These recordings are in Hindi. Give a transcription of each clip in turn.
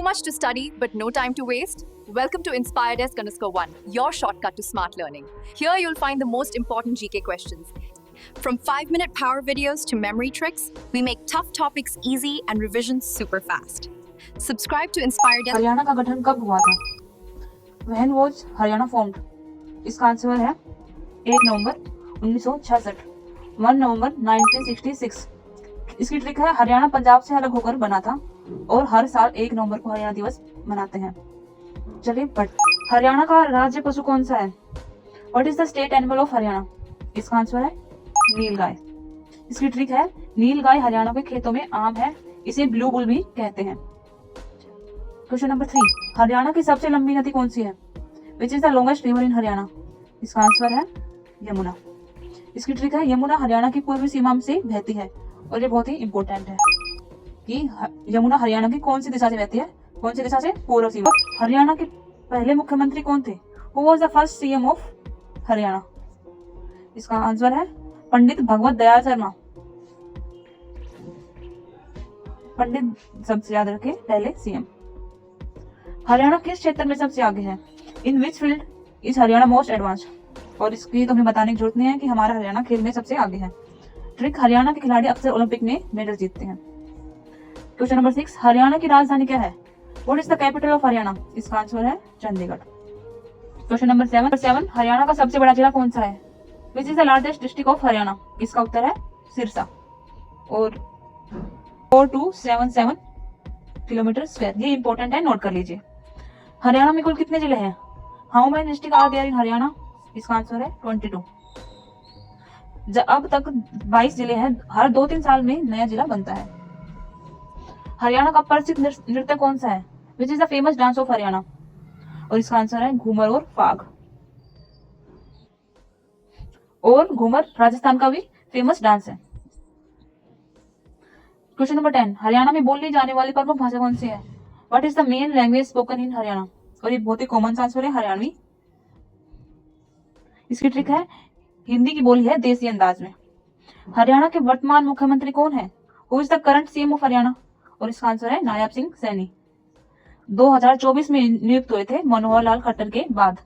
Too much to study but no time to waste? Welcome to Inspired_1, your shortcut to smart learning. Here you'll find the most important GK questions. From 5-minute power videos to memory tricks, we make tough topics easy and revisions super fast. Subscribe to Inspired. Haryana का गठन कब हुआ था? When was Haryana formed? इसका आंसर है 1 नवंबर 1966, 1 नवंबर 1966। इसकी ट्रिक है, हरियाणा पंजाब से अलग होकर बना था और हर साल 1 नवंबर को हरियाणा दिवस मनाते हैं। चलिए हरियाणा का राज्य पशु कौन सा है? What is the state animal of Haryana? इसका आंसर है नील गाय। इसकी ट्रिक है, नील गाय हरियाणा के खेतों में आम है, इसे ब्लू बुल भी कहते हैं। क्वेश्चन नंबर 3, हरियाणा की सबसे लंबी नदी कौन सी है? Which is the longest river in Haryana? इसका आंसर है यमुना। इसकी ट्रिक है, यमुना हरियाणा की पूर्वी सीमा से बहती है और ये बहुत ही इंपॉर्टेंट है कि यमुना हरियाणा की कौन सी दिशा से बहती है? कौन सी दिशा से? पूर्व सीमा। हरियाणा के पहले मुख्यमंत्री कौन थे? Who was the first CM of Haryana? इसका आंसर है पंडित भगवत दयाल शर्मा। पंडित सबसे याद रखे पहले सीएम। हरियाणा किस क्षेत्र में सबसे आगे है? In which field is Haryana most advanced? और इसकी तो हमें बताने की जरूरत नहीं है कि हमारा हरियाणा खेल में सबसे आगे है। ट्रिक, हरियाणा के खिलाड़ी अक्सर ओलंपिक में मेडल जीतते हैं। क्वेश्चन नंबर 6, हरियाणा की राजधानी क्या है? What is the capital of Haryana? इसका आंसर है चंडीगढ़। क्वेश्चन नंबर 7, हरियाणा का सबसे बड़ा जिला कौन सा है? Which is the largest district of Haryana? इसका उत्तर है सिरसा और 4277 किलोमीटर स्क्वायर। ये इंपॉर्टेंट है, नोट कर लीजिए। हरियाणा में कुल कितने जिले हैं? How many district are there in Haryana? इसका आंसर है 22। अब तक 22 जिले हैं, हर 2-3 साल में नया जिला बनता है। हरियाणा का प्रसिद्ध नृत्य कौन सा है? Which is the famous dance of Haryana? और इसका आंसर है घूमर और फाग। और घूमर राजस्थान का भी फेमस डांस है। क्वेश्चन नंबर 10, हरियाणा में बोली जाने वाली प्रमुख भाषा कौन सी है? What is the main language spoken in Haryana? और ये बहुत ही कॉमन आंसर है, हरियाणवी। इसकी ट्रिक है, हिंदी की बोली है देसी अंदाज में। हरियाणा के वर्तमान मुख्यमंत्री कौन है? Who is the current CM of Haryana? और इसका आंसर है नायब सिंह सैनी। 2024 में नियुक्त हुए थे मनोहर लाल खट्टर के बाद,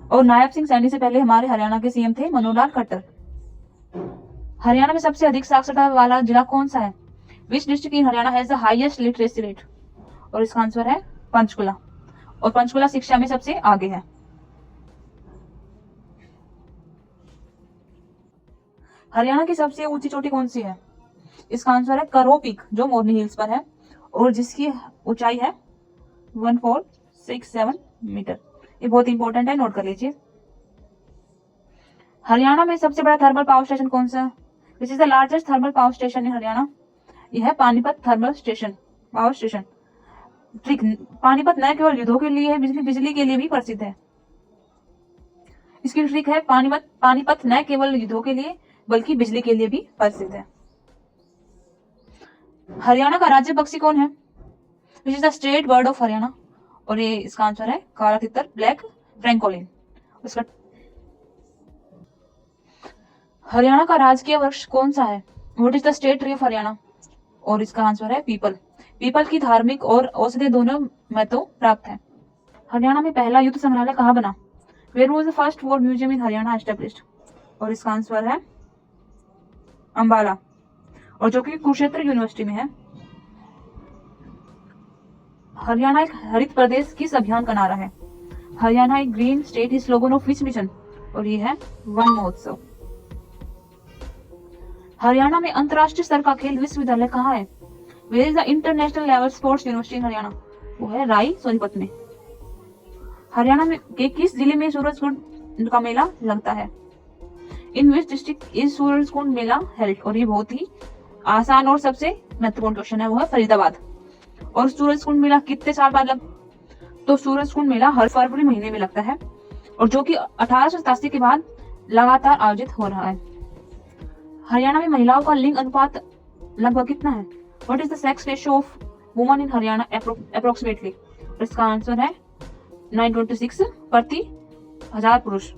और नायब सिंह सैनी से पहले हमारे हरियाणा के सीएम थे मनोहर लाल खट्टर। हरियाणा में सबसे अधिक साक्षरता वाला जिला कौन सा है? Which district in Haryana has the highest literacy rate? और इसका आंसर है पंचकुला, और पंचकुला शिक्षा में सबसे आगे है। हरियाणा की सबसे ऊंची चोटी कौन सी है? इसका आंसर है करो पीक, जो मोरनी हिल्स पर है और जिसकी ऊंचाई है 1467 मीटर। ये बहुत इंपॉर्टेंट है, नोट कर लीजिए। हरियाणा में सबसे बड़ा थर्मल पावर स्टेशन कौन सा है? Which is the largest thermal power station इन हरियाणा? यह है Panipat thermal station, power station. Trick, Panipat न केवल युद्धों के लिए है, बिजली के लिए भी प्रसिद्ध है। इसकी ट्रिक है, पानीपत न केवल युद्धों के लिए बल्कि बिजली के लिए भी प्रसिद्ध है। हरियाणा का राज्य पक्षी कौन है? Which is the state bird of Haryana? और ये इसका आंसर है काला तितर, ब्लैक फ्रैंकोलिन। उसका हरियाणा का राजकीय वृक्ष कौन सा है? What is the state tree of Haryana? और इसका आंसर है पीपल। पीपल की धार्मिक और औषधीय दोनों महत्व प्राप्त है। हरियाणा में पहला युद्ध संग्रहालय कहाँ बना? Where was the first war museum in Haryana established? और इसका आंसर है अंबाला, और जो कि कुरुक्षेत्र यूनिवर्सिटी में है। हरियाणा एक हरित प्रदेश किस अभियान का नारा है? हरियाणा एक green state is slogan of which mission? और ये है वन महोत्सव। हरियाणा में अंतरराष्ट्रीय स्तर का खेल विश्वविद्यालय कहाँ है? Where is the international level sports university in Haryana? वो है राई सोनीपत में। हरियाणा में के किस जिले में सूरजकुंड का मेला लगता है? In which district is Surajkund mela held? और ये बहुत ही आसान और सबसे महत्वपूर्ण क्वेश्चन है, वो है फरीदाबाद। और सूरजकुंड मेला कितने साल बाद तो सूरजकुंड मेला हर फरवरी महीने में लगता है, और जो कि 1887 के बाद लगातार आयोजित हो रहा है। हरियाणा में महिलाओं का लिंग अनुपात लगभग कितना है? What is the sex ratio of woman in Haryana approximately? इसका आंसर है 926 प्रति 1000 पुरुष।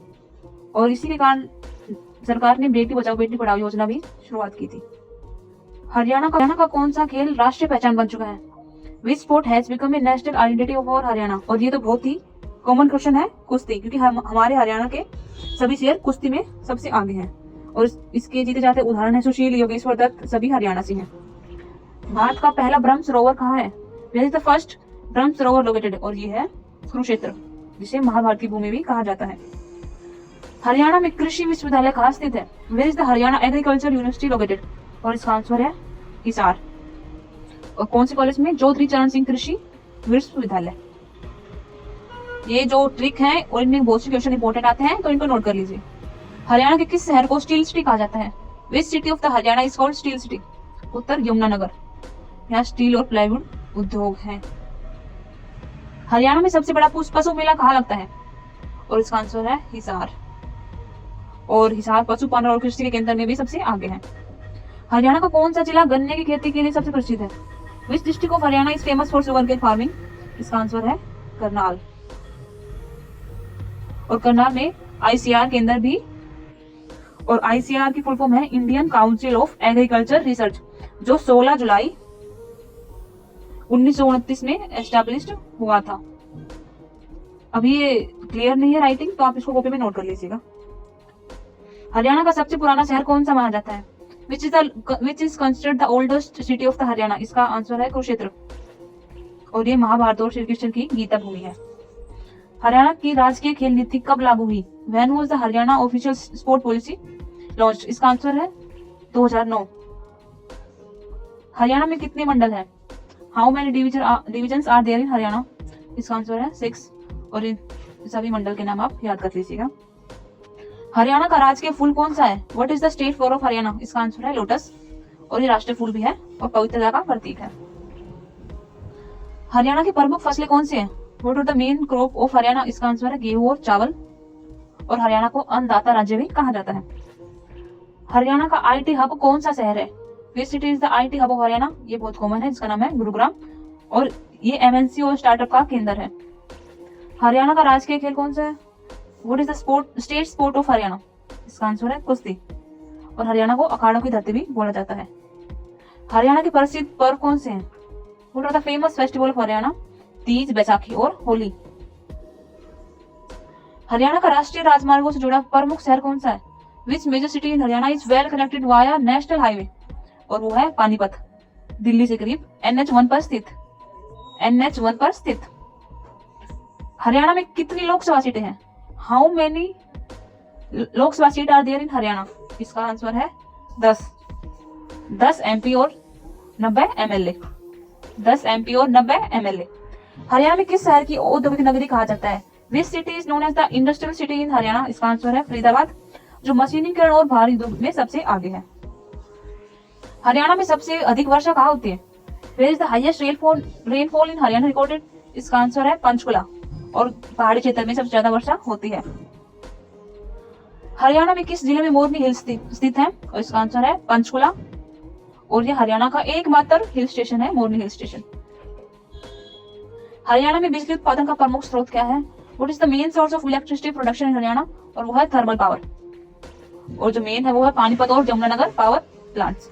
और इसी के कारण सरकार ने बेटी बचाओ बेटी पढ़ाओ योजना भी शुरुआत की थी। हरियाणा का कौन सा खेल राष्ट्रीय पहचान बन चुका है? Which sport has become a national identity of our Haryana. और ये तो बहुत ही कॉमन क्वेश्चन है, कुश्ती, क्योंकि हमारे हरियाणा के सभी शेर कुश्ती में सबसे आगे हैं। और इसके जीते जाते उदाहरण है सुशील, योगेश्वर दत्त, सभी हरियाणा से हैं। भारत का पहला ब्रह्म सरोवर कहाँ है? Where is the first Brahma Sarovar located? और ये है कुरुक्षेत्र, जिसे महाभारत की भूमि भी कहा जाता है। हरियाणा में कृषि विश्वविद्यालय कहाँ स्थित है? Where is the Haryana agriculture university located? और इसका आंसर है हिसार। और कौन से कॉलेज में? चौधरी चरण सिंह कृषि विश्वविद्यालय। ये जो ट्रिक है और इनमें बहुत से क्वेश्चन इंपॉर्टेंट आते हैं, तो इनको नोट कर लीजिए। हरियाणा के किस शहर को स्टील सिटी कहा जाता है? Which city of the Haryana is called steel city? उत्तर यमुनानगर। यहाँ स्टील और प्लाईवुड उद्योग है। हरियाणा में सबसे बड़ा पशु मेला कहाँ लगता है? और इसका आंसर है हिसार। और हिसार पशुपालन और कृषि के केंद्र में भी सबसे आगे है। हरियाणा का कौन सा जिला गन्ने की खेती के लिए सबसे प्रसिद्ध है? Which district of Haryana is famous for sugarcane farming? इसका आंसर है करनाल। और करनाल में ICR केंद्र भी, और ICR की फुल फॉर्म है Indian council of agriculture research, जो 16 जुलाई 1929 में एस्टैब्लिश्ड हुआ था। अभी ये क्लियर नहीं है राइटिंग, तो आप इसको कॉपी में नोट कर लीजिएगा। हरियाणा का सबसे पुराना शहर कौन सा माना जाता है? Which is considered the oldest city of the Haryana? इसका आंसर है कुरुक्षेत्र। और ये महाभारत और श्री कृष्ण की गीता भूमि है। हरियाणा की राजकीय खेल नीति कब लागू हुई? When was the Haryana official sport policy launched? इसका आंसर है 2009। हरियाणा में कितने मंडल हैं? How many divisions are there in Haryana? इसका आंसर है 6। और इन सभी मंडल के नाम आप याद कर लीजिएगा। हरियाणा का राजकीय फूल कौन सा है? What is the state flower of Haryana? इसका आंसर है लोटस। और ये राष्ट्रीय फूल भी है और पवित्रता का प्रतीक है। हरियाणा की प्रमुख फसलें कौन सी हैं? What are the main crop of Haryana? इसका आंसर है गेहूं और चावल। और हरियाणा को अन्नदाता राज्य भी कहा जाता है। हरियाणा का IT हब कौन सा शहर है? Which city is the IT hub of Haryana? ये बहुत कॉमन है, इसका नाम है गुरुग्राम। और ये MNC और स्टार्टअप का केंद्र है। हरियाणा का राजकीय खेल कौन सा है? What is the state sport of Haryana? इसका आंसर है कुश्ती। और हरियाणा को अखाड़ों की धरती भी बोला जाता है। हरियाणा के प्रसिद्ध पर्व कौन से हैं? What are the famous festival of Haryana? Teej, Baisakhi और होली। हरियाणा का राष्ट्रीय राजमार्गों से जुड़ा प्रमुख शहर कौन सा है? Which major city in Haryana is well connected via national highway? और वो है पानीपत, दिल्ली से करीब NH1 पर स्थित। हरियाणा में कितनी लोकसभा सीटें हैं? How many Lok Sabha seat are there in Haryana? इसका आंसर है 10 MP और 90 MLA। 10 MP और 90 MLA। हरियाणा में किस शहर की औद्योगिक नगरी कहा जाता है? Which city is known as the industrial city in Haryana? इसका आंसर है फरीदाबाद, जो मशीनीकरण और भारी उद्योग में सबसे आगे है। हरियाणा में सबसे अधिक वर्षा कहाँ होती है? Where is the highest rainfall in Haryana recorded? इसका आंसर है पंचकुला। और पहाड़ी क्षेत्र में सबसे ज्यादा वर्षा होती है। हरियाणा में किस जिले में मोरनी हिल स्थित है? और इसका आंसर है पंचकुला। और ये हरियाणा का एकमात्र हिल स्टेशन है, मोरनी हिल स्टेशन। हरियाणा में बिजली उत्पादन का प्रमुख स्रोत क्या है? What is the main source of electricity production in Haryana? और वो है थर्मल पावर। और जो मेन है वो है पानीपत और यमुनानगर पावर प्लांट्स।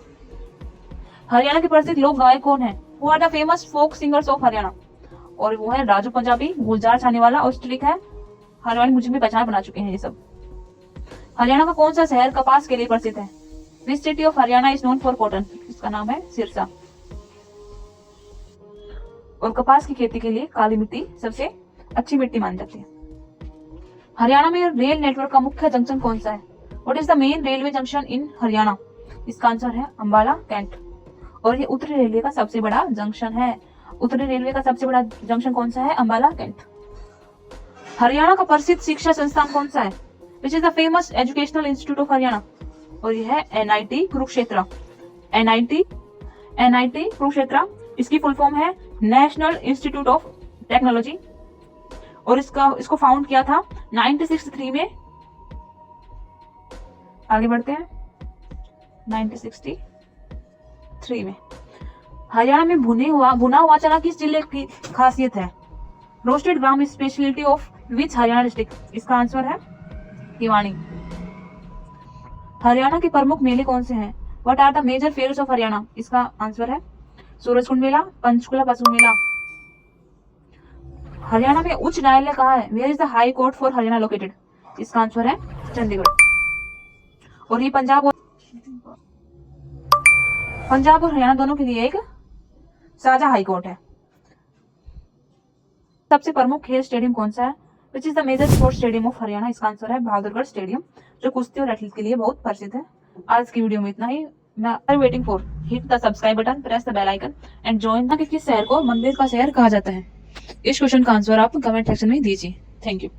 हरियाणा के प्रसिद्ध लोक गायक कौन है? Who are the famous folk singers of Haryana? और वो है राजू पंजाबी, गुलजार छानेवाला और स्ट्रिक है हरियाणा मुझे भी पहचान बना चुके हैं ये सब। हरियाणा का कौन सा शहर कपास के लिए प्रसिद्ध है? Which city of Haryana is known for cotton? इसका नाम है सिरसा। और कपास की खेती के लिए काली मिट्टी सबसे अच्छी मिट्टी मानी जाती है। हरियाणा में रेल नेटवर्क का मुख्य जंक्शन कौन सा है? What is the main railway junction in Haryana? इसका आंसर है अंबाला कैंट। और ये उत्तरी रेलवे का सबसे बड़ा जंक्शन है। उत्तरी रेलवे का सबसे बड़ा जंक्शन कौन सा है? अंबाला कैंट। हरियाणा का प्रसिद्ध शिक्षा संस्थान कौन सा है? Which is the famous educational institute of Haryana? और यह है NIT कुरुक्षेत्र। NIT कुरुक्षेत्र, इसकी फुल फॉर्म है नेशनल इंस्टीट्यूट ऑफ टेक्नोलॉजी। और इसको फाउंड किया था 1963 में। आगे बढ़ते हैं 1963 में। हरियाणा में भुना हुआ चना किस जिले की खासियत है? Roasted gram speciality of which Haryana district? इसका आंसर है भिवानी। हरियाणा के प्रमुख मेले कौन से हैं? What are the major fairs of Haryana? इसका आंसर है सूरजकुंड मेला, पंचकुला पशु मेला हरियाणा में उच्च न्यायालय कहाँ है? Where is the high court for Haryana located? इसका आंसर है चंडीगढ़। और ये पंजाब और हरियाणा दोनों के लिए एक साझा हाई कोर्ट है। सबसे प्रमुख खेल स्टेडियम कौन सा है? Which is the major sports stadium of Haryana? इसका आंसर है बहादुरगढ़ स्टेडियम, जो कुश्ती और एथलीट के लिए बहुत प्रसिद्ध है। आज की वीडियो में इतना ही। मैं waiting for hit the subscribe button, press the bell icon and join. कि किस शहर को मंदिर का शहर कहा जाता है? इस क्वेश्चन का आंसर आप कमेंट सेक्शन में दीजिए। Thank you.